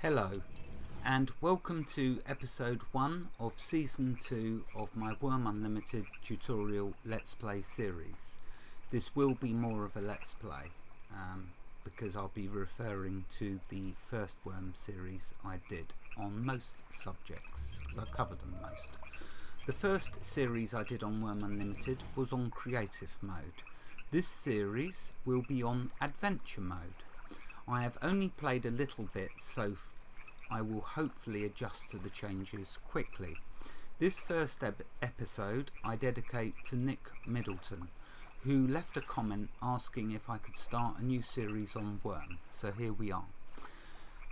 Hello, and welcome to episode 1 of season 2 of my Wurm Unlimited tutorial Let's Play series. This will be more of a Let's Play because I'll be referring to the first Wurm series I did on most subjects, because I covered them most. The first series I did on Wurm Unlimited was on creative mode. This series will be on adventure mode. I have only played a little bit, so I will hopefully adjust to the changes quickly. This first episode I dedicate to Nick Middleton, who left a comment asking if I could start a new series on Wurm, so here we are.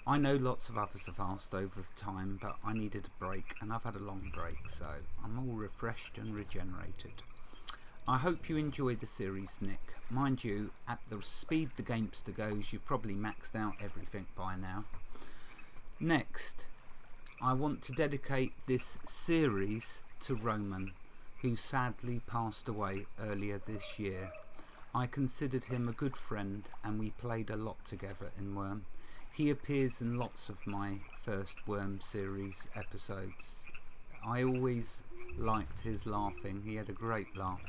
I know lots of others have asked over time, but I needed a break, and I've had a long break, so I'm all refreshed and regenerated. I hope you enjoy the series, Nick. Mind you, at the speed the gamester goes, you've probably maxed out everything by now. Next, I want to dedicate this series to Roman, who sadly passed away earlier this year. I considered him a good friend, and we played a lot together in Wurm. He appears in lots of my first Wurm series episodes. I always liked his laughing. He had a great laugh.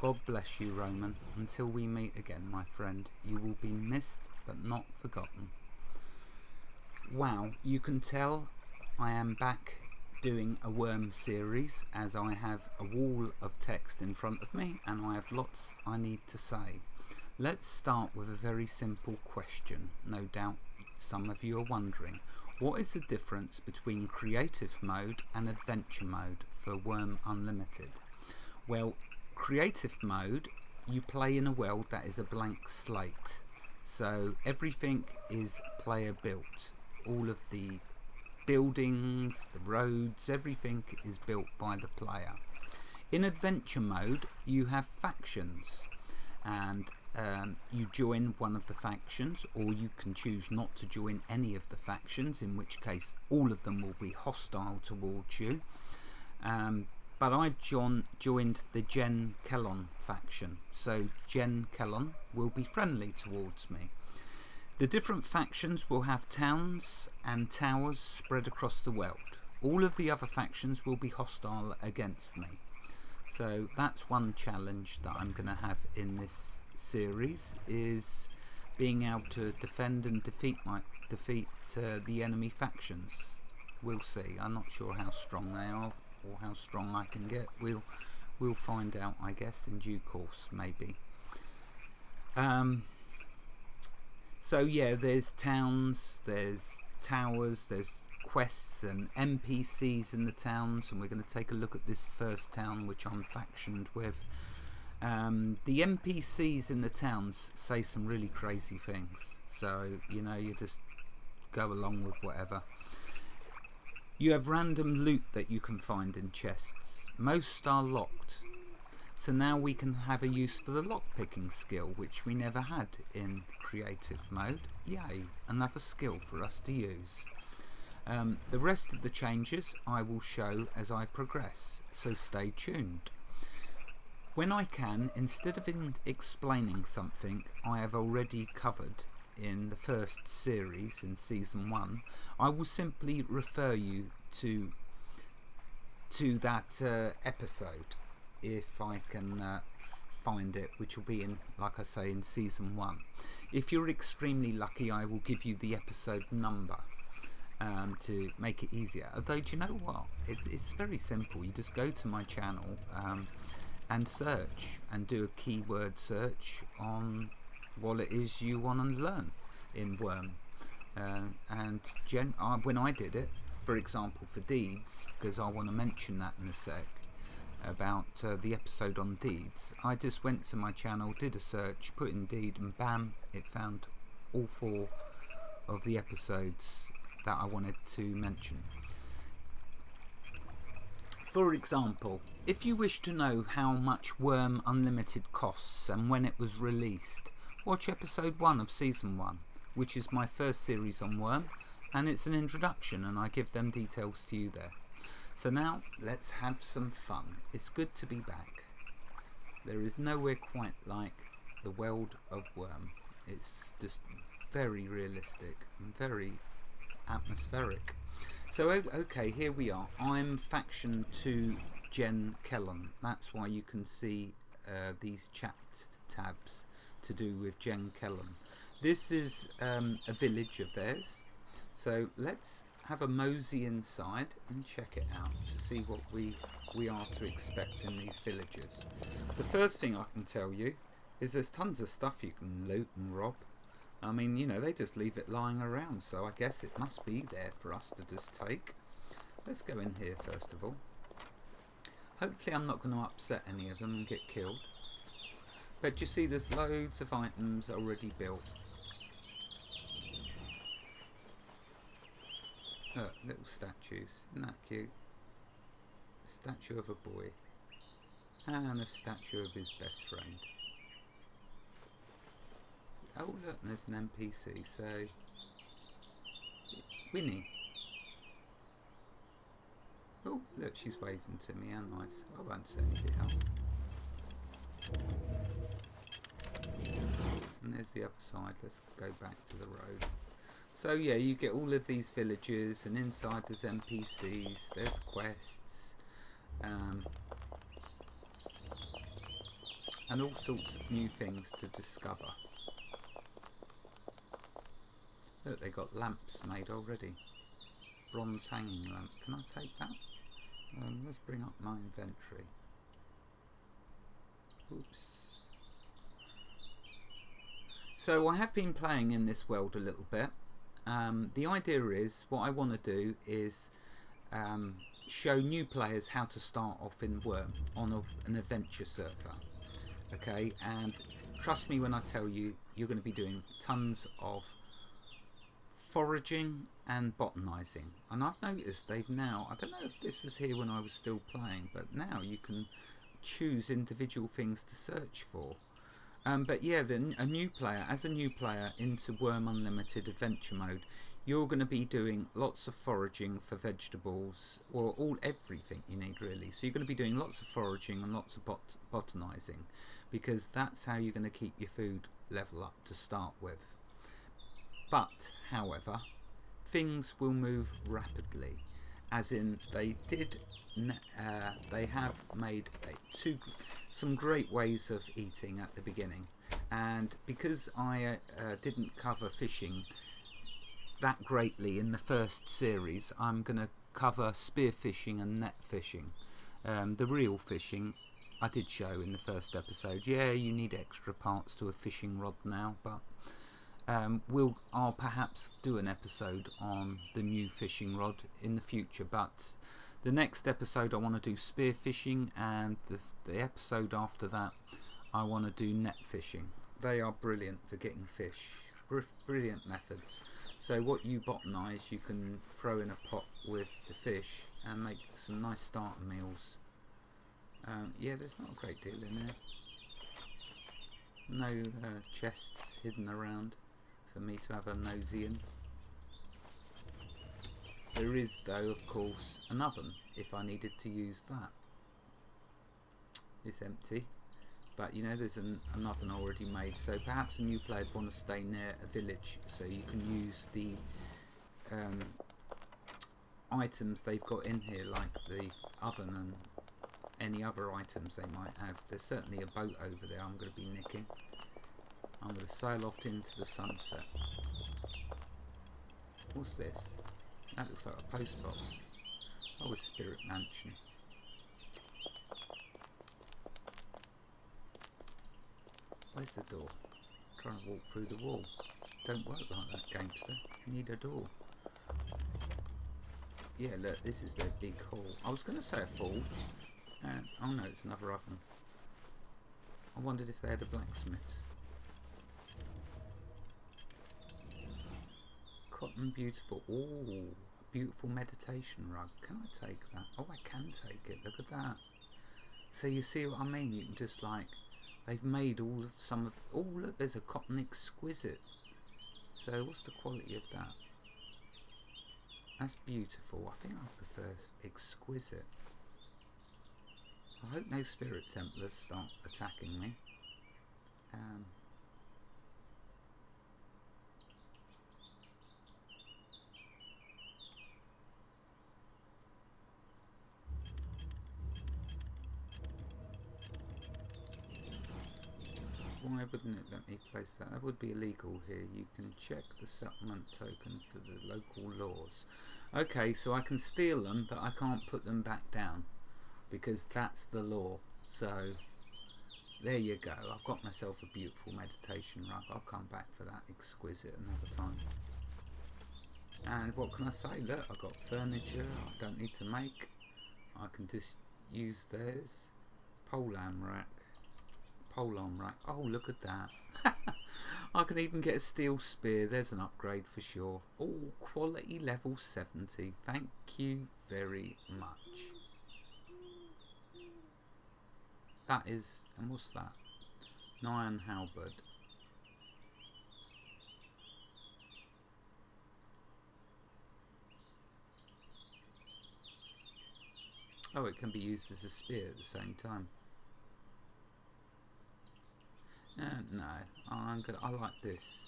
God bless you, Roman. Until we meet again, my friend, you will be missed but not forgotten. Wow, you can tell I am back doing a Wurm series, as I have a wall of text in front of me and I have lots I need to say. Let's start with a very simple question. No doubt some of you are wondering, what is the difference between creative mode and adventure mode for Wurm Unlimited? Well, creative mode, you play in a world that is a blank slate, so everything is player built. All of the buildings, the roads, everything is built by the player. In adventure mode, you have factions, and you join one of the factions, or you can choose not to join any of the factions, in which case all of them will be hostile towards you. But I've joined the Gen Kellon faction, so Gen Kellon will be friendly towards me. The different factions will have towns and towers spread across the world. All of the other factions will be hostile against me. So that's one challenge that I'm going to have in this series, is being able to defend and defeat the enemy factions. We'll see. I'm not sure how strong they are, or how strong I can get. We'll find out, I guess, in due course, maybe. So yeah, there's towns, there's towers, there's quests and NPCs in the towns, and we're going to take a look at this first town which I'm factioned with. The NPCs in the towns say some really crazy things, so you just go along with whatever. You have random loot that you can find in chests. Most are locked. So now we can have a use for the lockpicking skill, which we never had in creative mode. Yay, another skill for us to use. The rest of the changes I will show as I progress, so stay tuned. When I can, instead of explaining something I have already covered in the first series in season 1, I will simply refer you to that episode, if I can find it, which will be in, like I say, in season 1. If you're extremely lucky, I will give you the episode number to make it easier. Although, do you know what? It's very simple. You just go to my channel and search, and do a keyword search on what it is you want to learn in Wurm. When I did it, for example, for deeds, because I want to mention that in a sec, about the episode on deeds, I just went to my channel, did a search, put in deed, and bam, it found all 4 of the episodes that I wanted to mention. For example, if you wish to know how much Wurm Unlimited costs and when it was released, watch episode 1 of season 1, which is my first series on Wurm, and it's an introduction, and I give them details to you there. So now, let's have some fun. It's good to be back. There is nowhere quite like the world of Wurm. It's just very realistic and very atmospheric. So okay, here we are. I'm faction 2 Jen Kellen. That's why you can see these chat tabs to do with Jen Kellen. This is a village of theirs. So let's have a mosey inside and check it out to see what we are to expect in these villages. The first thing I can tell you is there's tons of stuff you can loot and rob. I mean, you know, they just leave it lying around, so I guess it must be there for us to just take. Let's go in here first of all. Hopefully I'm not going to upset any of them and get killed. But you see there's loads of items already built. Look, little statues. Isn't that cute? A statue of a boy. And a statue of his best friend. Oh look, there's an NPC, so... Winnie. Oh, look, she's waving to me, how nice. I won't say anything else. And there's the other side, let's go back to the road. So yeah, you get all of these villages, and inside there's NPCs, there's quests, and all sorts of new things to discover. Look, they got lamps made already. Bronze hanging lamp. Can I take that? Let's bring up my inventory. Oops. So I have been playing in this world a little bit. The idea is, what I want to do is show new players how to start off in Wurm on an adventure server. Okay, and trust me when I tell you, you're going to be doing tons of foraging and botanizing. And I've noticed they've now, I don't know if this was here when I was still playing, but now you can choose individual things to search for. But yeah, as a new player into Wurm Unlimited adventure mode, you're going to be doing lots of foraging for vegetables, or everything you need really. So you're going to be doing lots of foraging and lots of botanizing, because that's how you're going to keep your food level up to start with. But, however, things will move rapidly, as in they have made some great ways of eating at the beginning, and because I didn't cover fishing that greatly in the first series, I'm going to cover spear fishing and net fishing. The real fishing I did show in the first episode. Yeah, you need extra parts to a fishing rod now, but I'll perhaps do an episode on the new fishing rod in the future. But the next episode I want to do spear fishing, and the episode after that I want to do net fishing. They are brilliant for getting fish. Brilliant methods. So what you botanize, you can throw in a pot with the fish and make some nice starter meals. Yeah, there's not a great deal in there. No chests hidden around for me to have a nosy in. There is, though, of course, an oven if I needed to use that. It's empty, but you know there's an oven already made, so perhaps a new player would want to stay near a village so you can use the items they've got in here, like the oven and any other items they might have. There's certainly a boat over there I'm going to be nicking. I'm going to sail off into the sunset. What's this? That looks like a post box. Oh, a spirit mansion. Where's the door? I'm trying to walk through the wall. Don't work like that, gamester. You need a door. Yeah, look, this is their big hall. I was going to say a forge. Oh no, it's another oven. I wondered if they had a blacksmith's. Cotton beautiful. Oh, beautiful meditation rug. Can I take that? Oh, I can take it. Look at that. So you see what I mean? You can just like, they've made oh look, there's a cotton exquisite. So what's the quality of that? That's beautiful. I think I prefer exquisite. I hope no spirit templars start attacking me. Why wouldn't it let me place that? That would be illegal here. You can check the settlement token for the local laws. Okay, so I can steal them, but I can't put them back down because that's the law. So there you go. I've got myself a beautiful meditation rug. I'll come back for that exquisite another time. And what can I say? Look, I've got furniture I don't need to make. I can just use theirs. Pole arm rack. Oh, look at that. I can even get a steel spear. There's an upgrade for sure. Oh, quality level 70. Thank you very much. That is, and what's that? An iron halberd. Oh, it can be used as a spear at the same time. No, I like this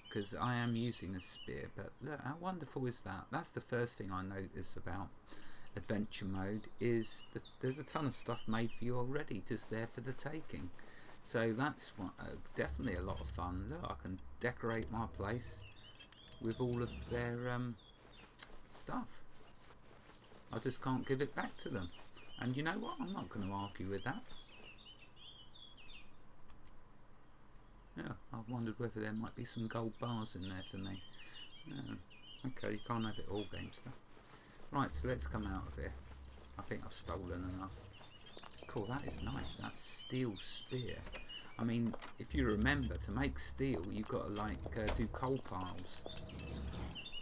because I am using a spear. But look, how wonderful is that? That's the first thing I notice about adventure mode is that there's a ton of stuff made for you already, just there for the taking. So that's definitely a lot of fun. Look, I can decorate my place with all of their stuff. I just can't give it back to them. And you know what? I'm not going to argue with that. Yeah, I wondered whether there might be some gold bars in there for me. Okay, you can't have it all, Gamester. Right, so let's come out of here. I think I've stolen enough. Cool, that is nice. That steel spear. I mean, if you remember, to make steel, you've got to like do coal piles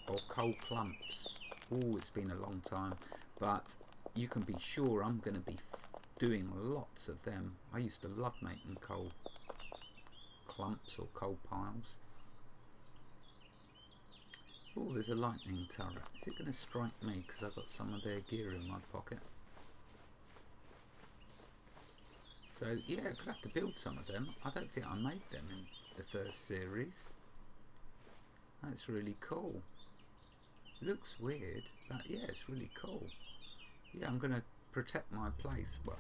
or coal clumps. Oh, it's been a long time, but you can be sure I'm going to be doing lots of them. I used to love making coal clumps or coal piles. Oh, there's a lightning turret. Is it going to strike me because I've got some of their gear in my pocket? So yeah, I could have to build some of them. I don't think I made them in the first series. That's really cool. Looks weird, but yeah, it's really cool. Yeah, I'm going to protect my place. Well,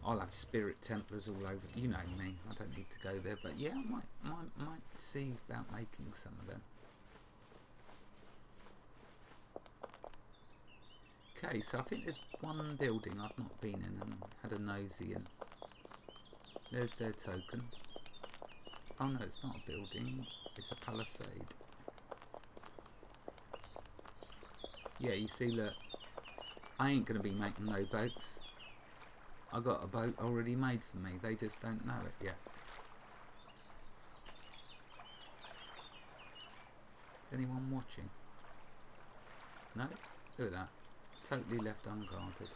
I'll have spirit templars all over. You know me, I don't need to go there. But yeah, I might see about making some of them. Okay, so I think there's one building I've not been in and had a nosy in. There's their token. Oh no, it's not a building, it's a palisade. Yeah, you see, look, I ain't going to be making no boats. I got a boat already made for me, they just don't know it yet. Is anyone watching? No? Look at that. Totally left unguarded.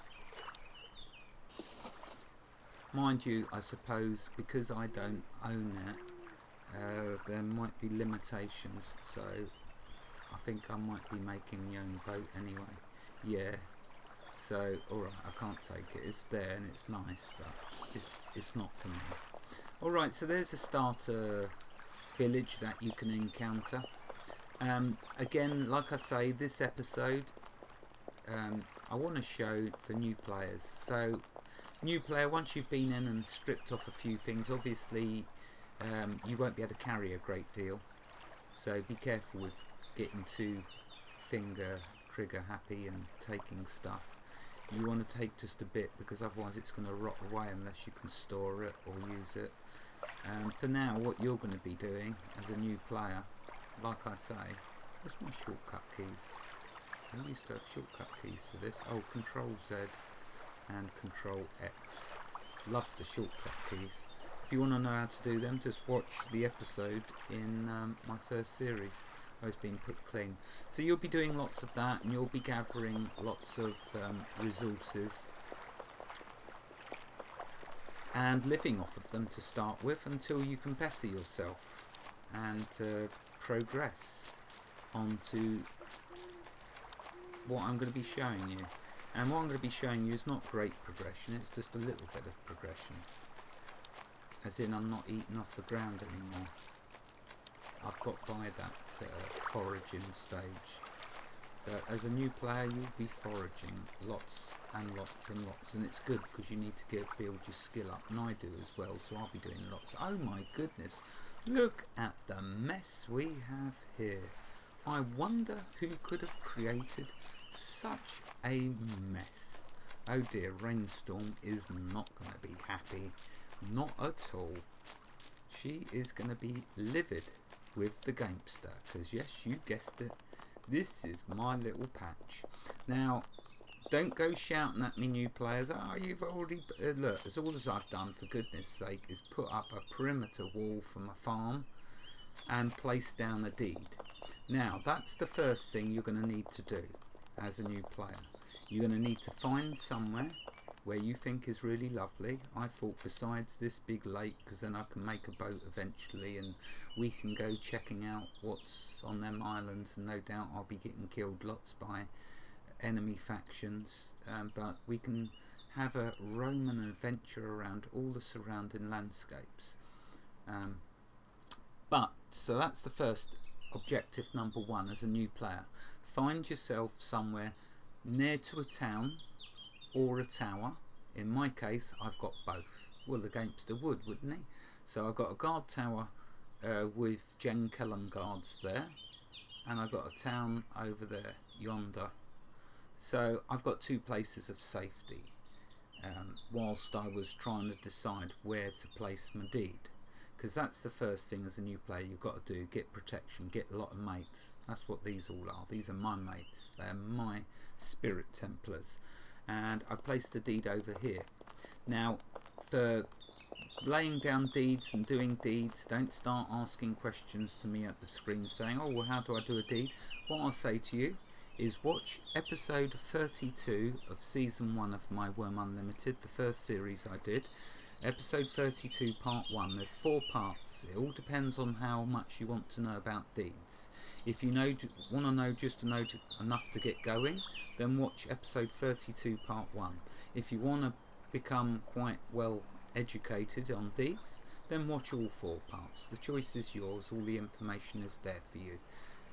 Mind you, I suppose because I don't own it, there might be limitations, so I think I might be making my own boat anyway. Yeah, so alright, I can't take it. It's there and it's nice, but it's not for me. Alright, so there's a starter village that you can encounter. Again, like I say, this episode I want to show for new players. So new player, once you've been in and stripped off a few things, obviously you won't be able to carry a great deal, so be careful with getting too finger trigger happy and taking stuff. You want to take just a bit because otherwise it's going to rot away unless you can store it or use it. For now, what you're going to be doing as a new player, like I say, where's my shortcut keys? I used to have shortcut keys for this. Oh, Control Z and Control X. Love the shortcut keys. If you want to know how to do them, just watch the episode in my first series. It's been picked clean. So you'll be doing lots of that, and you'll be gathering lots of resources and living off of them to start with until you can better yourself and progress onto what I'm going to be showing you. And what I'm going to be showing you is not great progression, it's just a little bit of progression. As in, I'm not eating off the ground anymore. I've got by that foraging stage. But as a new player, you'll be foraging lots and lots and lots, and it's good because you need to build your skill up, and I do as well, so I'll be doing lots. Oh my goodness, look at the mess we have here. I wonder who could have created such a mess. Oh dear, Rainstorm is not going to be happy, not at all. She is going to be livid with the Gamester, because yes, you guessed it, this is my little patch. Now, don't go shouting at me, new players. Oh, you've already... look, as all as I've done, for goodness sake, is put up a perimeter wall for my farm and place down a deed. Now, that's the first thing you're going to need to do as a new player. You're going to need to find somewhere where you think is really lovely. I thought besides this big lake, because then I can make a boat eventually and we can go checking out what's on them islands, and no doubt I'll be getting killed lots by enemy factions, but we can have a Roman adventure around all the surrounding landscapes. So that's the first objective, number one, as a new player. Find yourself somewhere near to a town or a tower. In my case, I've got both. Well, the Gamester would, wouldn't he? So I've got a guard tower with Jen Kellen guards there, and I've got a town over there, yonder. So I've got two places of safety, whilst I was trying to decide where to place my deed. Because that's the first thing as a new player you've got to do, get protection, get a lot of mates. That's what these all are. These are my mates, they're my spirit templars. And I placed the deed over here. Now, for laying down deeds and doing deeds, don't start asking questions to me at the screen saying, oh, well, how do I do a deed? What I'll say to you is watch episode 32 of season 1 of my Wurm Unlimited, the first series I did. Episode 32 part 1. There's 4 parts. It all depends on how much you want to know about deeds. If you want to know just enough to get going, then watch episode 32 part 1. If you want to become quite well educated on deeds, then watch all 4 parts. The choice is yours. All the information is there for you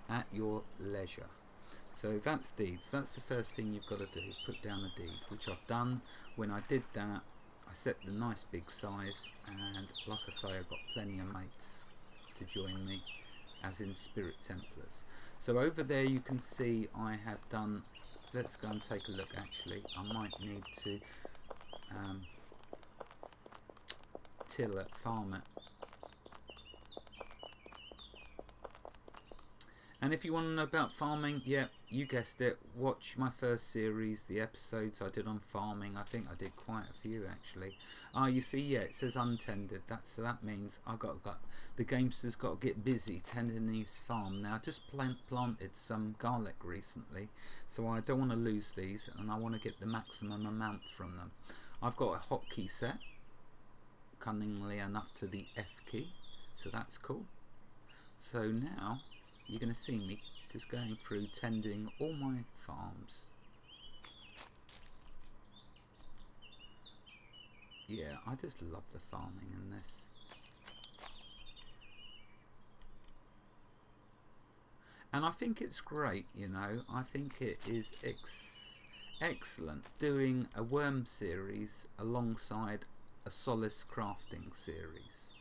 at your leisure. So that's deeds. That's the first thing you've got to do, put down a deed, which I've done. When I did that, I set the nice big size, and like I say, I've got plenty of mates to join me, as in Spirit Templars. So over there you can see I have done, let's go and take a look actually. I might need to till it, farm it. And if you want to know about farming, yeah, you guessed it, watch my first series, the episodes I did on farming. I think I did quite a few actually. Ah, you see, yeah, it says untended. So that means the Gamester's got to get busy tending his farm. Now, I just planted some garlic recently, so I don't want to lose these, and I want to get the maximum amount from them. I've got a hotkey set, cunningly enough to the F key, so that's cool. So now you're going to see me just going through tending all my farms. Yeah, I just love the farming in this. And I think it's great, you know. I think it is excellent doing a worm series alongside a Solace crafting series.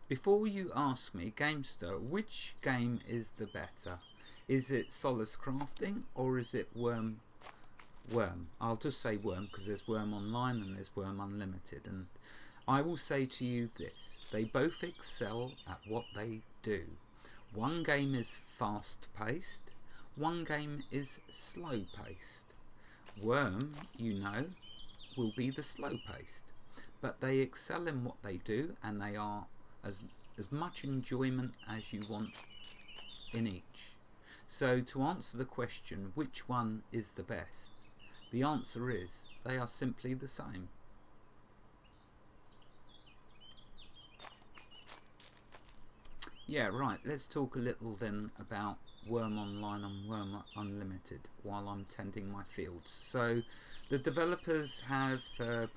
Before you ask me, Gamester, which game is the better? Is it Solace Crafting or is it Wurm? I'll just say Wurm because there's Wurm Online and there's Wurm Unlimited. And I will say to you this, they both excel at what they do. One game is fast paced, one game is slow paced. Wurm, you know, will be the slow paced. But they excel in what they do, and they are as much enjoyment as you want in each. So to answer the question, which one is the best? The answer is, they are simply the same. Yeah, right, let's talk a little then about Wurm Online and Wurm Unlimited while I'm tending my fields. So the developers have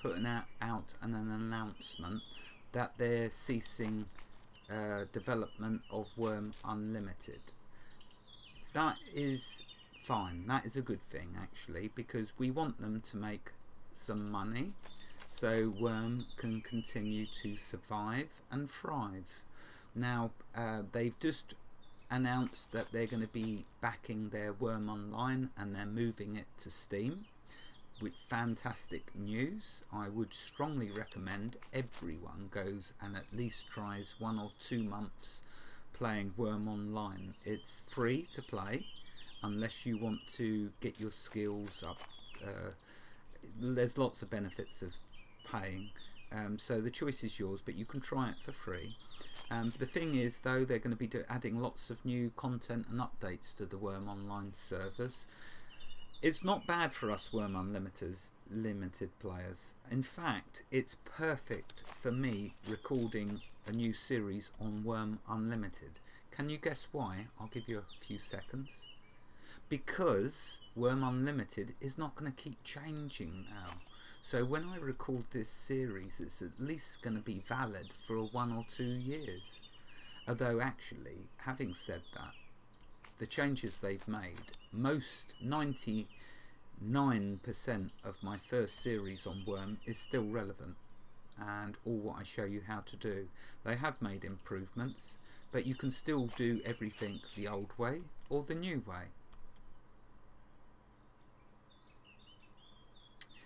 put out an announcement that they're ceasing development of Wurm Unlimited. That is fine. That is a good thing, actually, because we want them to make some money so Wurm can continue to survive and thrive. Now, they've just announced that they're going to be backing their Wurm Online and they're moving it to Steam, with fantastic news. I would strongly recommend everyone goes and at least tries 1 or 2 months playing Wurm Online. It's free to play unless you want to get your skills up. There's lots of benefits of paying, so the choice is yours, but you can try it for free. The thing is, though, they're going to be adding lots of new content and updates to the Wurm Online servers. It's not bad for us Wurm Unlimited players. In fact, it's perfect for me recording a new series on Wurm Unlimited. Can you guess why? I'll give you a few seconds. Because Wurm Unlimited is not going to keep changing now. So when I record this series, it's at least going to be valid for 1 or 2 years. Although actually, having said that, the changes they've made, most 99% of my first series on Wurm is still relevant, and all what I show you how to do. They have made improvements, but you can still do everything the old way or the new way.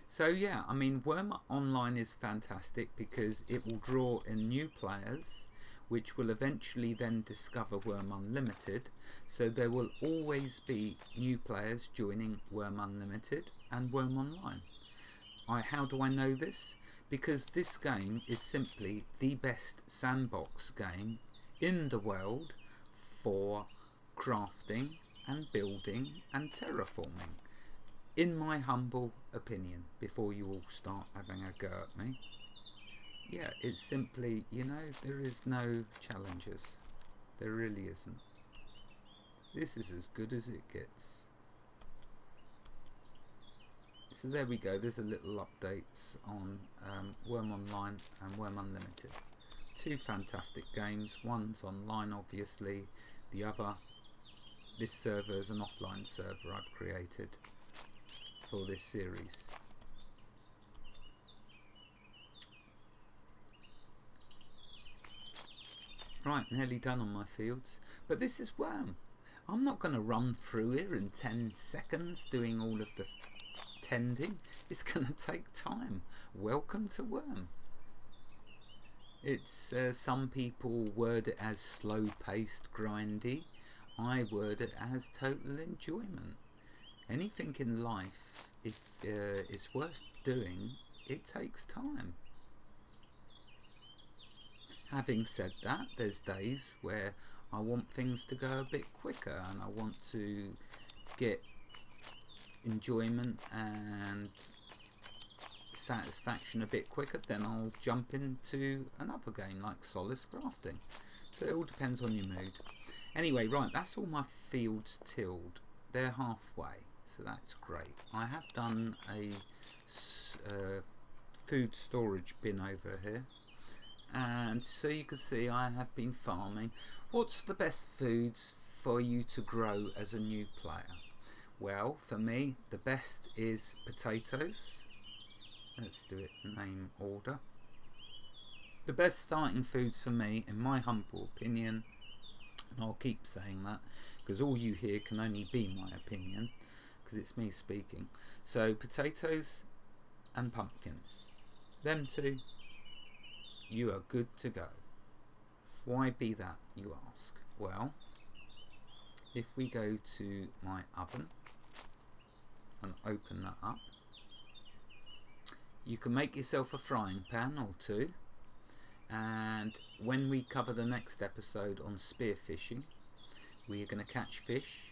So yeah, I mean, Wurm Online is fantastic because it will draw in new players, which will eventually then discover Wurm Unlimited. So there will always be new players joining Wurm Unlimited and Wurm Online. How do I know this? Because this game is simply the best sandbox game in the world for crafting and building and terraforming. In my humble opinion, before you all start having a go at me, yeah, it's simply, you know, there is no challenges. There really isn't. This is as good as it gets. So there we go, there's a little updates on Wurm Online and Wurm Unlimited. 2 fantastic games. One's online, obviously. The other, this server is an offline server I've created for this series. Right, nearly done on my fields. But this is Wurm. I'm not going to run through here in 10 seconds doing all of the tending. It's going to take time. Welcome to Wurm. It's some people word it as slow-paced, grindy. I word it as total enjoyment. Anything in life, if it's worth doing, it takes time. Having said that, there's days where I want things to go a bit quicker and I want to get enjoyment and satisfaction a bit quicker, then I'll jump into another game like Solace Crafting. So it all depends on your mood. Anyway, right, that's all my fields tilled. They're halfway, so that's great. I have done a food storage bin over here, and so you can see I have been farming. What's the best foods for you to grow as a new player? Well, for me, the best is potatoes. Let's do it name order. The best starting foods for me, in my humble opinion, and I'll keep saying that because all you hear can only be my opinion because it's me speaking. So potatoes and pumpkins, them 2, you are good to go. Why be that, you ask? Well, if we go to my oven and open that up, you can make yourself a frying pan or 2, and when we cover the next episode on spearfishing, we are going to catch fish.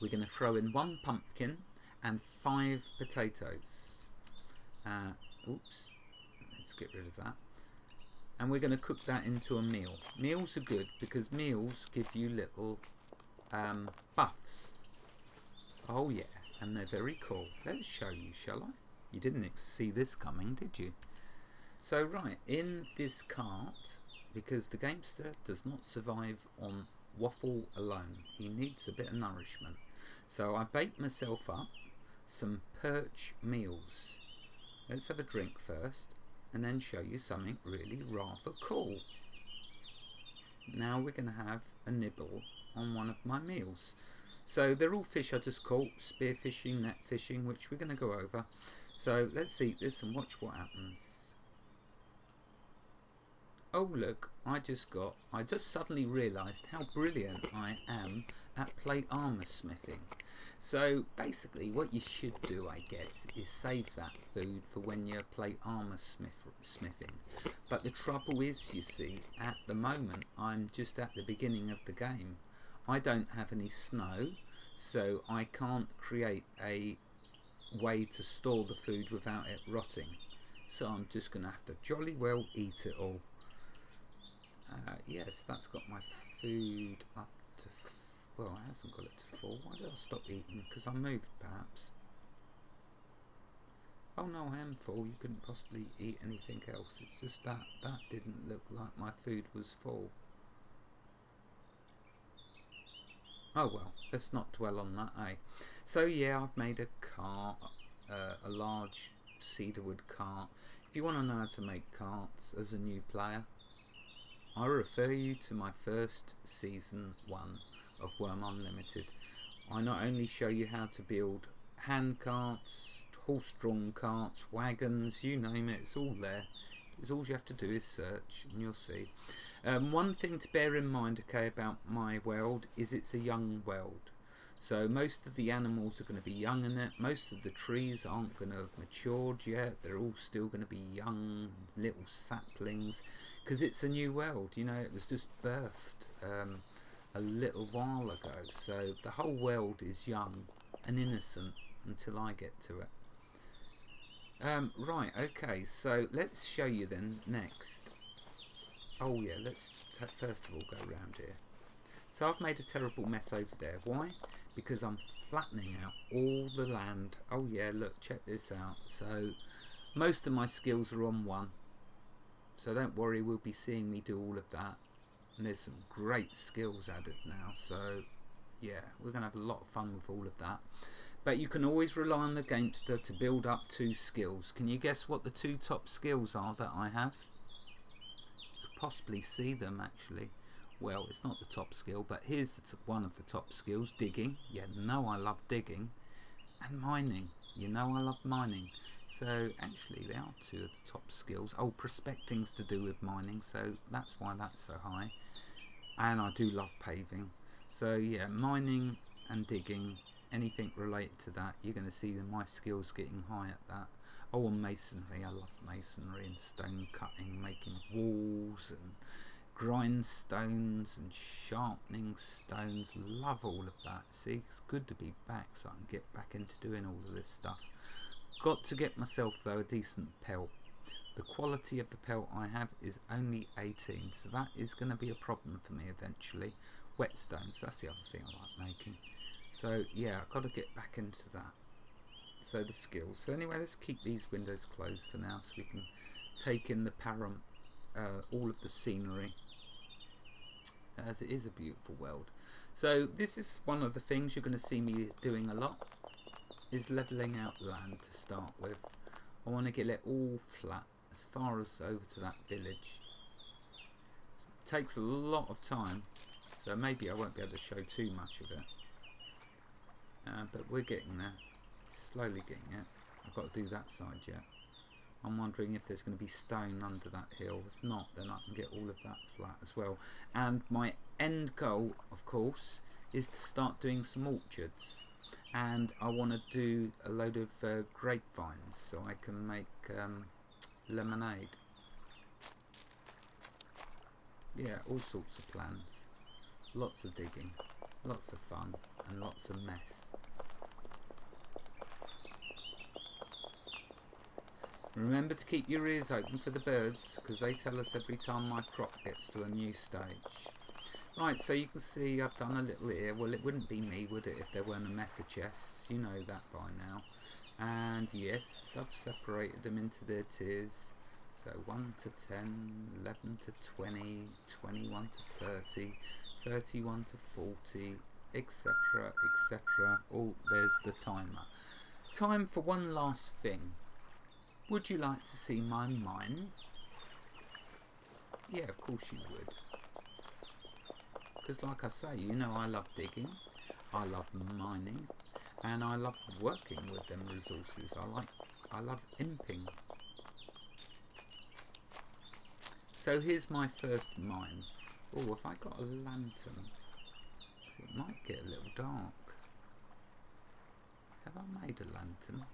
We're going to throw in 1 pumpkin and 5 potatoes. Oops, let's get rid of that. And we're going to cook that into a meal. Meals are good because meals give you little buffs. Oh yeah, and they're very cool. Let's show you, shall I? You didn't see this coming, did you? So right, in this cart, because the gamester does not survive on waffle alone. He needs a bit of nourishment. So I baked myself up some perch meals. Let's have a drink first and then show you something really rather cool. Now we're going to have a nibble on one of my meals. So they're all fish I just caught, spearfishing, net fishing, which we're going to go over. So let's eat this and watch what happens. Oh look, I just suddenly realised how brilliant I am at plate armour smithing. So basically what you should do, I guess, is save that food for when you're plate armour smithing. But the trouble is, you see, at the moment I'm just at the beginning of the game. I don't have any snow, so I can't create a way to store the food without it rotting. So I'm just going to have to jolly well eat it all. Yes, that's got my food up to, well, it hasn't got it to full. Why did I stop eating? Because I moved, perhaps. Oh no, I am full. You couldn't possibly eat anything else. It's just that didn't look like my food was full. Oh well, let's not dwell on that, eh? So yeah, I've made a cart, a large cedarwood cart. If you want to know how to make carts as a new player, I refer you to my first season 1 of Wurm Unlimited. I not only show you how to build hand carts, horse-drawn carts, wagons, you name it, it's all there. It's all you have to do is search and you'll see. One thing to bear in mind, okay, about my world is it's a young world. So most of the animals are going to be young in it. Most of the trees aren't going to have matured yet. They're all still going to be young, little saplings, because it's a new world. You know, it was just birthed a little while ago. So the whole world is young and innocent until I get to it. Right, okay, so let's show you then next. Oh yeah, let's first of all go around here. So I've made a terrible mess over there. Why? Because I'm flattening out all the land. Oh yeah, look, check this out. So most of my skills are on 1. So don't worry, we'll be seeing me do all of that. And there's some great skills added now. So yeah, we're going to have a lot of fun with all of that. But you can always rely on the gamester to build up 2 skills. Can you guess what the 2 top skills are that I have? You could possibly see them actually. Well, it's not the top skill, but here's one of the top skills, digging. You know I love digging. And mining. You know I love mining. So actually they are 2 of the top skills. Oh, prospecting's to do with mining, so that's why that's so high. And I do love paving. So yeah, mining and digging, anything related to that, you're going to see my skills getting high at that. Oh, and masonry. I love masonry and stone cutting, making walls and grindstones and sharpening stones. Love all of that. See, it's good to be back so I can get back into doing all of this stuff. Got to get myself though a decent pelt. The quality of the pelt I have is only 18, so that is going to be a problem for me eventually. Whetstones, that's the other thing I like making. So yeah, I've got to get back into that. So the skills. So anyway, let's keep these windows closed for now so we can take in the all of the scenery, as it is a beautiful world. So this is one of the things you're going to see me doing a lot, is levelling out land to start with. I want to get it all flat as far as over to that village. It takes a lot of time, so maybe I won't be able to show too much of it. But we're getting there, slowly getting it. I've got to do that side yet. I'm wondering if there's going to be stone under that hill. If not, then I can get all of that flat as well. And my end goal, of course, is to start doing some orchards. And I want to do a load of grapevines so I can make lemonade. Yeah, all sorts of plans. Lots of digging, lots of fun, and lots of mess. Remember to keep your ears open for the birds, because they tell us every time my crop gets to a new stage. Right, so you can see I've done a little here. Well, it wouldn't be me, would it, if there weren't a mess of chests? You know that by now. And yes, I've separated them into their tiers. So 1 to 10, 11 to 20, 21 to 30, 31 to 40, etc, etc. Oh, there's the timer. Time for one last thing. Would you like to see my mine? Yeah, of course you would. Because like I say, you know I love digging, I love mining, and I love working with them resources. I love imping. So here's my first mine. Oh, have I got a lantern? It might get a little dark. Have I made a lantern?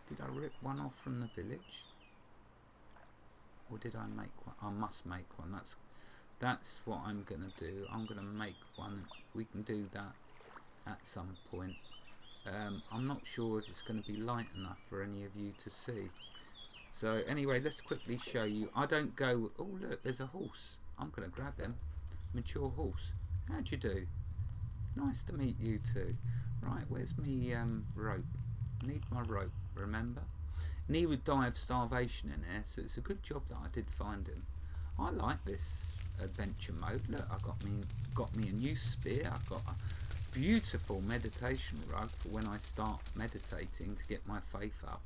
Did I rip one off from the village? Or did I make one? I must make one. That's what I'm going to do. I'm going to make one. We can do that at some point. I'm not sure if it's going to be light enough for any of you to see. So anyway, let's quickly show you. I don't go, oh look, there's a horse. I'm going to grab him. Mature horse. How'd you do? Nice to meet you too. Right, where's me rope? Need my rope, remember? And he would die of starvation in here, so it's a good job that I did find him. I like this adventure mode. Look, I got me a new spear. I've got a beautiful meditation rug for when I start meditating to get my faith up.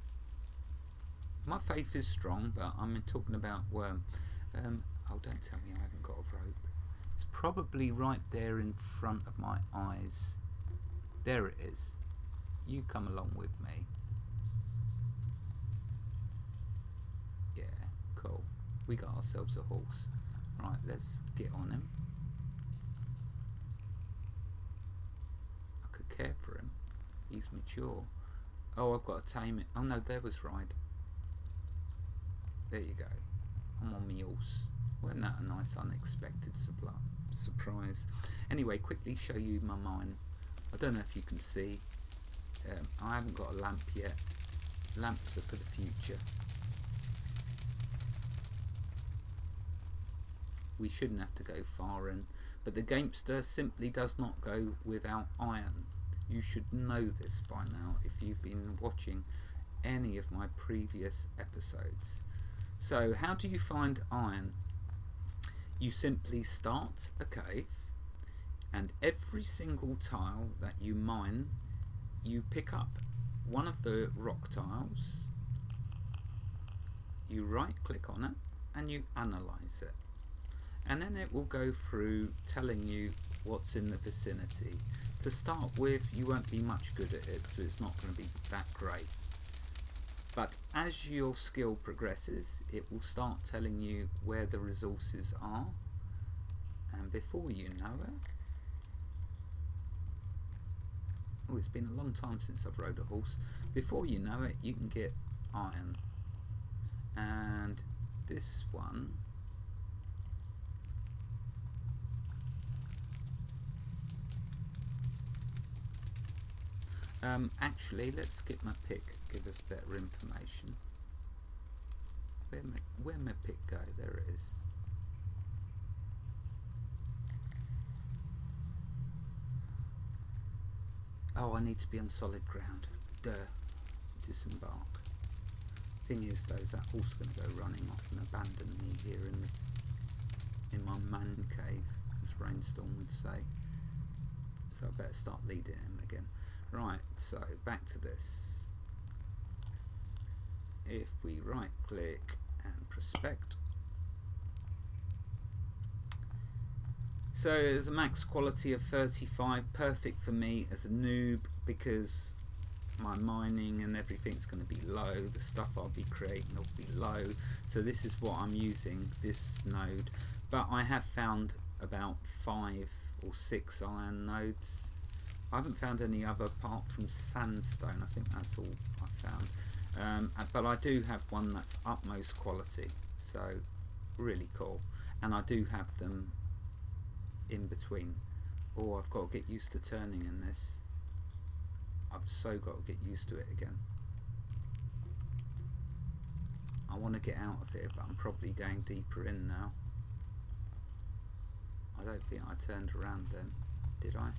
My faith is strong, but I'm talking about Wurm. Oh, don't tell me I haven't got a rope. It's probably right there in front of my eyes. There it is. You come along with me. Yeah, cool. We got ourselves a horse. Right, let's get on him. I could care for him. He's mature. Oh, I've got to tame it. Oh no, there was Ride. There you go. I'm on my horse. Wasn't that a nice unexpected surprise? Anyway, quickly show you my mine. I don't know if you can see. I haven't got a lamp yet. Lamps are for the future. We shouldn't have to go far in, but the gamester simply does not go without iron. You should know this by now if you've been watching any of my previous episodes. So how do you find iron? You simply start a cave, and every single tile that you mine, you pick up one of the rock tiles, you right click on it and you analyze it, and then it will go through telling you what's in the vicinity. To start with, you won't be much good at it, so it's not going to be that great. But as your skill progresses, it will start telling you where the resources are, and before you know it, oh, it's been a long time since I've rode a horse. Before you know it, you can get iron. And this one, actually, let's get my pick, give us better information. Where my pick go? There it is. Oh, I need to be on solid ground. Duh. Disembark. Thing is, though, is that horse going to go running off and abandon me here in my man cave, as Rainstorm would say. So I better start leading him again. Right, so back to this. If we right click and prospect, so there's a max quality of 35, perfect for me as a noob because my mining and everything's going to be low, the stuff I'll be creating will be low, so this is what I'm using, this node. But I have found about 5 or 6 iron nodes. I haven't found any other apart from sandstone. I think that's all I found. But I do have one that's utmost quality, so really cool. And I do have them in between. Oh, I've got to get used to turning in this. I've so got to get used to it again. I want to get out of here, but I'm probably going deeper in now. I don't think I turned around then, did I?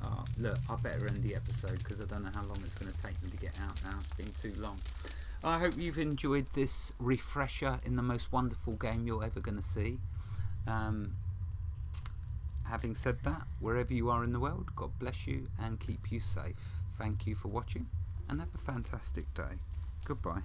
Oh, look, I better end the episode because I don't know how long it's going to take me to get out now. It's been too long. I hope you've enjoyed this refresher in the most wonderful game you're ever going to see. Having said that, wherever you are in the world, God bless you and keep you safe. Thank you for watching and have a fantastic day. Goodbye.